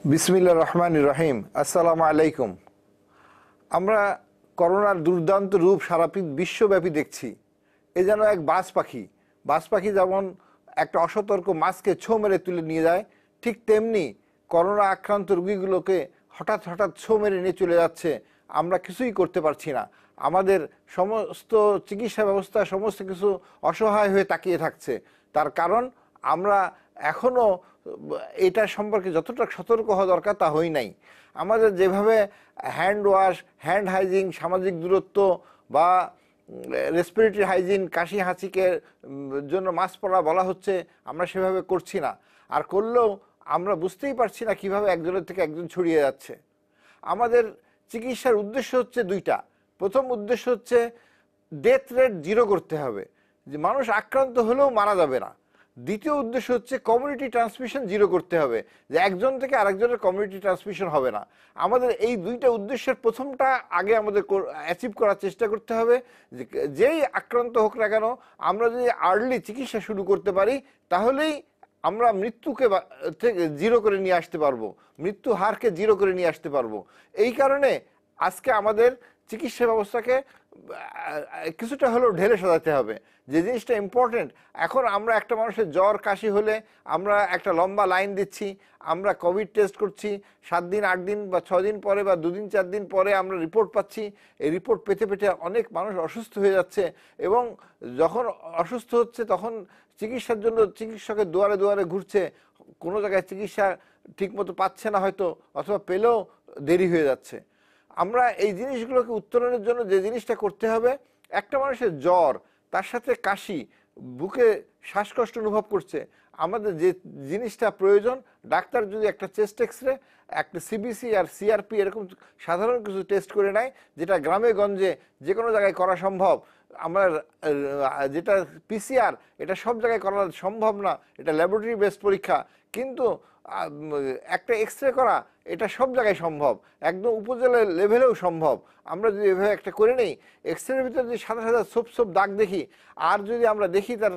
বিসমিল্লাহির রহমানির রহিম। আসসালামু আলাইকুম। আমরা করোনার দুর্দান্ত রূপ সারা বিশ্বব্যাপী দেখছি। এ যেন এক বাজ পাখি যেমন একটা অসতর্ক মাছকে ছোঁ মেরে তুলে নিয়ে যায়, ঠিক তেমনি করোনা আক্রান্ত রোগীগুলোকে হঠাৎ হঠাৎ ছোঁ মেরে নিয়ে চলে যাচ্ছে। আমরা কিছুই করতে পারছি না। আমাদের সমস্ত চিকিৎসা ব্যবস্থা সমস্ত কিছু অসহায় হয়ে তাকিয়ে থাকছে। তার কারণ আমরা এখনও এটা সম্পর্কে যতটা সতর্ক হওয়া দরকার তা হই নাই। আমাদের যেভাবে হ্যান্ড ওয়াশ, হ্যান্ড হাইজিন, সামাজিক দূরত্ব বা রেসপিরেটরি হাইজিন, কাশি হাঁচিকে জন্য মাস্ক পরা বলা হচ্ছে, আমরা সেভাবে করছি না। আর করলেও আমরা বুঝতেই পারছি না কিভাবে একজনের থেকে একজন ছড়িয়ে যাচ্ছে। আমাদের চিকিৎসার উদ্দেশ্য হচ্ছে দুইটা। প্রথম উদ্দেশ্য হচ্ছে ডেথ রেট জিরো করতে হবে, যে মানুষ আক্রান্ত হলেও মারা যাবে না। দ্বিতীয় উদ্দেশ্য হচ্ছে কমিউনিটি ট্রান্সমিশন জিরো করতে হবে, যে একজন থেকে আরেকজনের কমিউনিটি ট্রান্সমিশন হবে না। আমাদের এই দুইটা উদ্দেশ্যের প্রথমটা আগে আমাদের অ্যাচিভ করার চেষ্টা করতে হবে। যেই আক্রান্ত হোক না কেন, আমরা যদি আর্লি চিকিৎসা শুরু করতে পারি তাহলেই আমরা মৃত্যুকে থেকে জিরো করে নিয়ে আসতে পারবো, মৃত্যু হারকে জিরো করে নিয়ে আসতে পারবো। এই কারণে আজকে আমাদের চিকিৎসা ব্যবস্থাকে কিছুটা হলেও ঢেলে সাজাতে হবে। যে জিনিসটা ইম্পর্টেন্ট, এখন আমরা একটা মানুষের জ্বর কাশি হলে আমরা একটা লম্বা লাইন দিচ্ছি, আমরা কোভিড টেস্ট করছি, 7 দিন 8 দিন বা 6 দিন পরে বা 2 দিন 4 দিন পরে আমরা রিপোর্ট পাচ্ছি। এই রিপোর্ট পেতে পেতে অনেক মানুষ অসুস্থ হয়ে যাচ্ছে, এবং যখন অসুস্থ হচ্ছে তখন চিকিৎসার জন্য চিকিৎসকের দুয়ারে দুয়ারে ঘুরছে, কোনো জায়গায় চিকিৎসা ঠিকমতো পাচ্ছে না হয়তো, অথবা পেলেও দেরি হয়ে যাচ্ছে। আমরা এই জিনিসগুলোকে উত্তরণের জন্য যে জিনিসটা করতে হবে, একটা মানুষের জ্বর, তার সাথে কাশি, বুকে শ্বাসকষ্ট অনুভব করছে, আমাদের যে জিনিসটা প্রয়োজন, ডাক্তার যদি একটা চেস্ট এক্সরে, একটা সিবিসি আর সিআরপি এরকম সাধারণ কিছু টেস্ট করে নেয়, যেটা গ্রামে গঞ্জে যে কোনো জায়গায় করা সম্ভব। আমরা যেটা পিসিআর, এটা সব জায়গায় করা সম্ভব না, এটা ল্যাবরেটরি বেসড পরীক্ষা। কিন্তু একটা এক্সরে করা এটা সব জায়গায় সম্ভব, একদম উপজেলা লেভেলেও সম্ভব। আমরা যদি এভাবে একটা করে নেই, এক্সরের ভিতরে যদি সাদা সাদা ছোপ ছোপ দাগ দেখি, আর যদি আমরা দেখি তার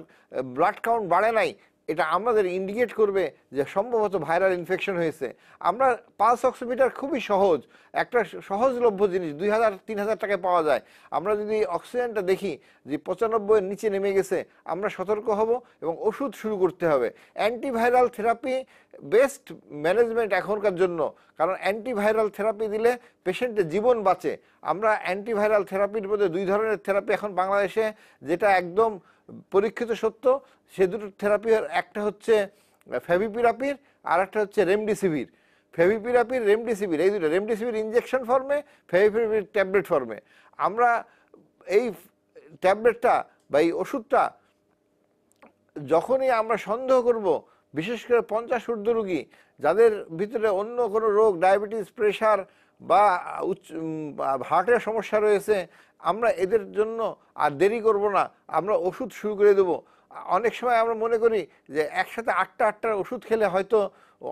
ব্লাড কাউন্ট বাড়ে নাই, এটা আমাদের ইন্ডিকেট করবে যে সম্ভবত ভাইরাল ইনফেকশন হয়েছে। আমরা পালস অক্সিমিটার খুবই সহজ, একটা সহজলভ্য জিনিস, 2000-3000 টাকায় পাওয়া যায়। আমরা যদি অক্সিজেনটা দেখি যে 95-এর নিচে নেমে গেছে, আমরা সতর্ক হব এবং ওষুধ শুরু করতে হবে। অ্যান্টিভাইরাল থেরাপি বেস্ট ম্যানেজমেন্ট এখনকার জন্য, কারণ অ্যান্টিভাইরাল থেরাপি দিলে পেশেন্টের জীবন বাঁচে। আমরা অ্যান্টিভাইরাল থেরাপির মধ্যে 2 ধরনের থেরাপি এখন বাংলাদেশে, যেটা একদম পরীক্ষিত সত্য। সে দুটো থেরাপি, একটা হচ্ছে ফেভিপিরাপির আর একটা হচ্ছে রেমডেসিভির। ফেভিপিরাপির, রেমডেসিভির, এই দুটো, রেমডেসিভির ইনজেকশন ফর্মে, ফেভিপিরাপির ট্যাবলেট ফর্মে। আমরা এই ট্যাবলেটটা বা এই ওষুধটা যখনই আমরা সন্দেহ করব, বিশেষ করে 50 ঊর্ধ্ব রোগী যাদের ভিতরে অন্য কোনো রোগ, ডায়াবেটিস, প্রেশার বা হার্টের সমস্যা রয়েছে, আমরা এদের জন্য আর দেরি করব না, আমরা ওষুধ শুরু করে দেব। অনেক সময় আমরা মনে করি যে একসাথে 8টা ওষুধ খেলে হয়তো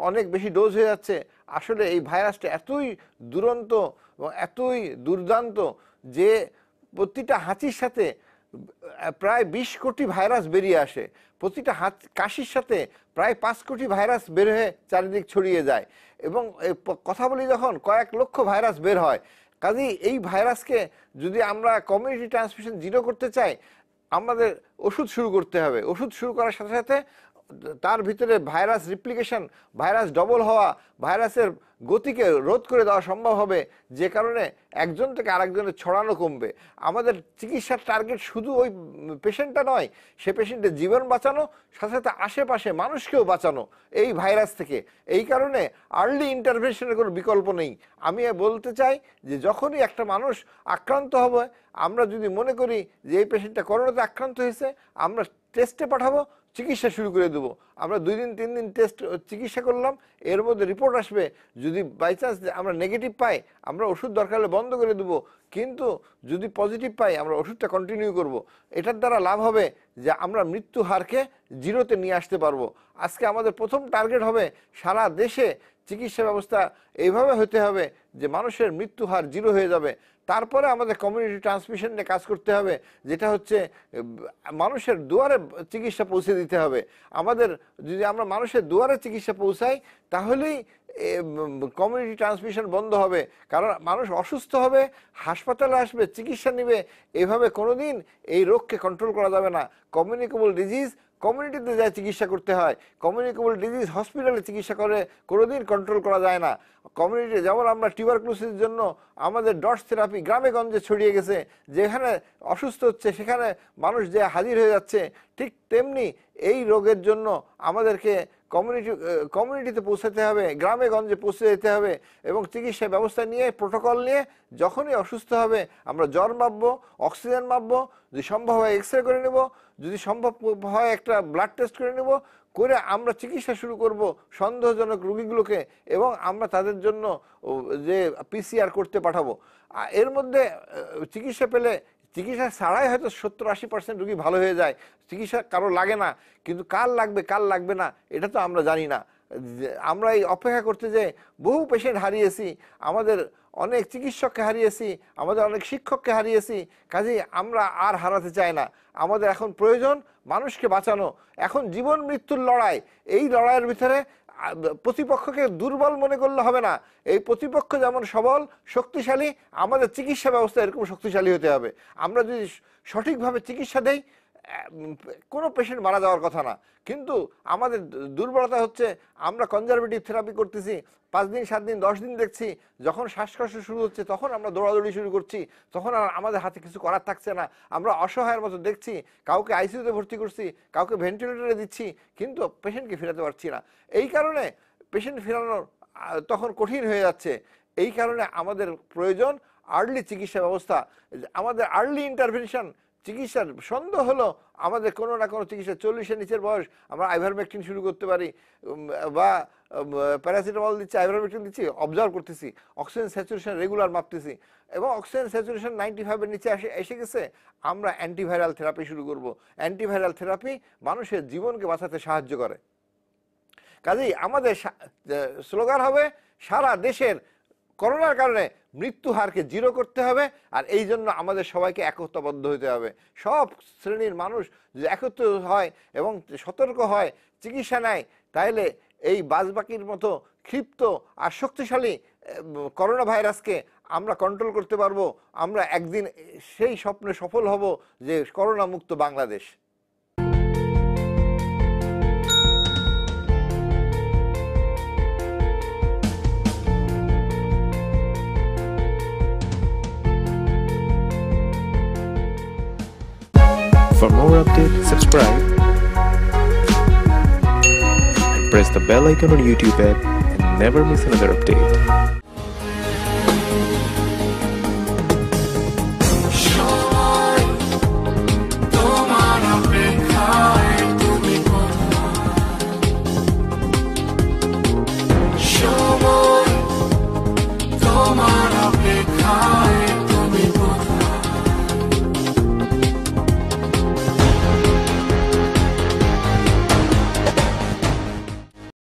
অনেক বেশি ডোজ হয়ে যাচ্ছে। আসলে এই ভাইরাসটা এতই দুরন্ত এবং এতই দুর্দান্ত যে প্রতিটা হাঁচির সাথে প্রায় 20 কোটি ভাইরাস বেরিয়ে আসে, প্রতিটা কাশির সাথে প্রায় 5 কোটি ভাইরাস বের হয়ে চারিদিক ছড়িয়ে যায়, এবং কথা বলি যখন কয়েক লক্ষ ভাইরাস বের হয়। কাজেই এই ভাইরাসকে যদি আমরা কমিউনিটি ট্রান্সমিশন জিরো করতে চাই, আমাদের ওষুধ শুরু করতে হবে। ওষুধ শুরু করার সাথে সাথে তার ভিতরে ভাইরাস রিপ্লিকেশন, ভাইরাস ডবল হওয়া, ভাইরাসের গতিকে রোধ করে দেওয়া সম্ভব হবে, যে কারণে একজন থেকে আরেকজনের ছড়ানো কমবে। আমাদের চিকিৎসার টার্গেট শুধু ওই পেশেন্টটা নয়, সে পেশেন্টের জীবন বাঁচানো, সাথে সাথে আশেপাশে মানুষকেও বাঁচানো এই ভাইরাস থেকে। এই কারণে আর্লি ইন্টারভেনশনের কোনো বিকল্প নেই। আমি বলতে চাই যে যখনই একটা মানুষ আক্রান্ত হবে, আমরা যদি মনে করি যে এই পেশেন্টটা করোনাতে আক্রান্ত হয়েছে, আমরা টেস্টে পাঠাবো, চিকিৎসা শুরু করে দেবো। আমরা 2 দিন 3 দিন টেস্ট চিকিৎসা করলাম, এর মধ্যে রিপোর্ট আসবে, যদি বাই চান্স আমরা নেগেটিভ পাই, আমরা ওষুধ দরকার হলে বন্ধ করে দেবো, কিন্তু যদি পজিটিভ পাই আমরা ওষুধটা কন্টিনিউ করব। এটার দ্বারা লাভ হবে যে আমরা মৃত্যু হারকে জিরোতে নিয়ে আসতে পারবো। আজকে আমাদের প্রথম টার্গেট হবে সারা দেশে চিকিৎসা ব্যবস্থা এইভাবে হতে হবে যে মানুষের মৃত্যু হার 0 হয়ে যাবে। তারপরে আমাদের কমিউনিটি ট্রান্সমিশন নিয়ে কাজ করতে হবে, যেটা হচ্ছে মানুষের দুয়ারে চিকিৎসা পৌঁছে দিতে হবে। আমাদের যদি আমরা মানুষের দুয়ারে চিকিৎসা পৌঁছাই তাহলেই কমিউনিটি ট্রান্সমিশন বন্ধ হবে। কারণ মানুষ অসুস্থ হবে, হাসপাতালে আসবে, চিকিৎসা নেবে, এভাবে কোনোদিন এই রোগকে কন্ট্রোল করা যাবে না। কমিউনিকেবল ডিজিজ কমিউনিটিতে যায় চিকিৎসা করতে হয়, কমিউনিকেবল ডিজিজ হসপিটালে চিকিৎসা করে কোনোদিন কন্ট্রোল করা যায় না। কমিউনিটি যেমন আমরা টিউবারকুলোসিসের জন্য আমাদের ডটস থেরাপি গ্রামে গঞ্জে ছড়িয়ে গেছে, যেখানে অসুস্থ হচ্ছে সেখানে মানুষ যে হাজির হয়ে যাচ্ছে, ঠিক তেমনি এই রোগের জন্য আমাদেরকে কমিউনিটিতে পৌঁছাতে হবে, গ্রামে গঞ্জে পৌঁছে যেতে হবে এবং চিকিৎসা ব্যবস্থা নিয়ে প্রোটোকল নিয়ে যখনই অসুস্থ হবে আমরা জ্বর মাপবো, অক্সিজেন মাপবো, যদি সম্ভব হয় এক্স রে করে নেব, যদি সম্ভব হয় একটা ব্লাড টেস্ট করে নেব, করে আমরা চিকিৎসা শুরু করব সন্দেহজনক রোগীগুলোকে এবং আমরা তাদের জন্য যে পিসিআর করতে পাঠাবো। এর মধ্যে চিকিৎসা পেলে, চিকিৎসা ছাড়াই হয়তো 70-80% রোগী ভালো হয়ে যায়, চিকিৎসা কারো লাগে না, কিন্তু কার লাগবে কার লাগবে না এটা তো আমরা জানি না। আমরা এই অপেক্ষা করতে যে বহু পেশেন্ট হারিয়েছি, আমাদের অনেক চিকিৎসককে হারিয়েছি, আমাদের অনেক শিক্ষককে হারিয়েছি, কাজেই আমরা আর হারাতে চাই না। আমাদের এখন প্রয়োজন মানুষকে বাঁচানো। এখন জীবন মৃত্যুর লড়াই, এই লড়াইয়ের ভিতরে প্রতিপক্ষকে দুর্বল মনে করলে হবে না। এই প্রতিপক্ষ যেমন সবল শক্তিশালী, আমাদের চিকিৎসা ব্যবস্থা এরকম শক্তিশালী হতে হবে। আমরা যদি সঠিকভাবে চিকিৎসা দেই কোনো পেশেন্ট মারা যাওয়ার কথা না, কিন্তু আমাদের দুর্বলতা হচ্ছে আমরা কনজারভেটিভ থেরাপি করতেছি, 5 দিন 7 দিন 10 দিন দেখছি, যখন শ্বাসকষ্ট শুরু হচ্ছে তখন আমরা দৌড়াদৌড়ি শুরু করছি, তখন আর আমাদের হাতে কিছু করার থাকছে না। আমরা অসহায়ের মতো দেখছি, কাউকে আইসিইউতে ভর্তি করছি, কাউকে ভেন্টিলেটরে দিচ্ছি, কিন্তু পেশেন্টকে ফেরাতে পারছি না। এই কারণে পেশেন্ট ফেরানো তখন কঠিন হয়ে যাচ্ছে। এই কারণে আমাদের প্রয়োজন আর্লি চিকিৎসা ব্যবস্থা, আমাদের আর্লি ইন্টারভেনশন। চিকিৎসার সন্দেহ হলো আমাদের কোনো না কোনো চিকিৎসা, 40-এর নিচের বয়স আমরা আইভারমেকটিন শুরু করতে পারি, বা প্যারাসিটামল দিচ্ছি, আইভারমেকটিন দিচ্ছি, অবজার্ভ করতেছি, অক্সিজেন স্যাচুরেশন রেগুলার মাপতেছি, এবং অক্সিজেন স্যাচুরেশন 95-এর নিচে এসে গেছে, আমরা অ্যান্টিভাইরাল থেরাপি শুরু করব। অ্যান্টিভাইরাল থেরাপি মানুষের জীবনকে বাঁচাতে সাহায্য করে। কাজেই আমাদের স্লোগান হবে সারা দেশের করোনার কারণে মৃত্যু হারকে 0 করতে হবে, আর এই জন্য আমাদের সবাইকে একতাবদ্ধ হতে হবে। সব শ্রেণীর মানুষ যদি একত্র হয় এবং সতর্ক হয়, চিকিৎসা নেয়, তাহলে এই বাজবাকির মতো ক্ষিপ্ত আর শক্তিশালী করোনা ভাইরাসকে আমরা কন্ট্রোল করতে পারবো। আমরা একদিন সেই স্বপ্নে সফল হব যে করোনা মুক্ত Bangladesh. For more updates, subscribe and press the bell icon on YouTube app and never miss another update.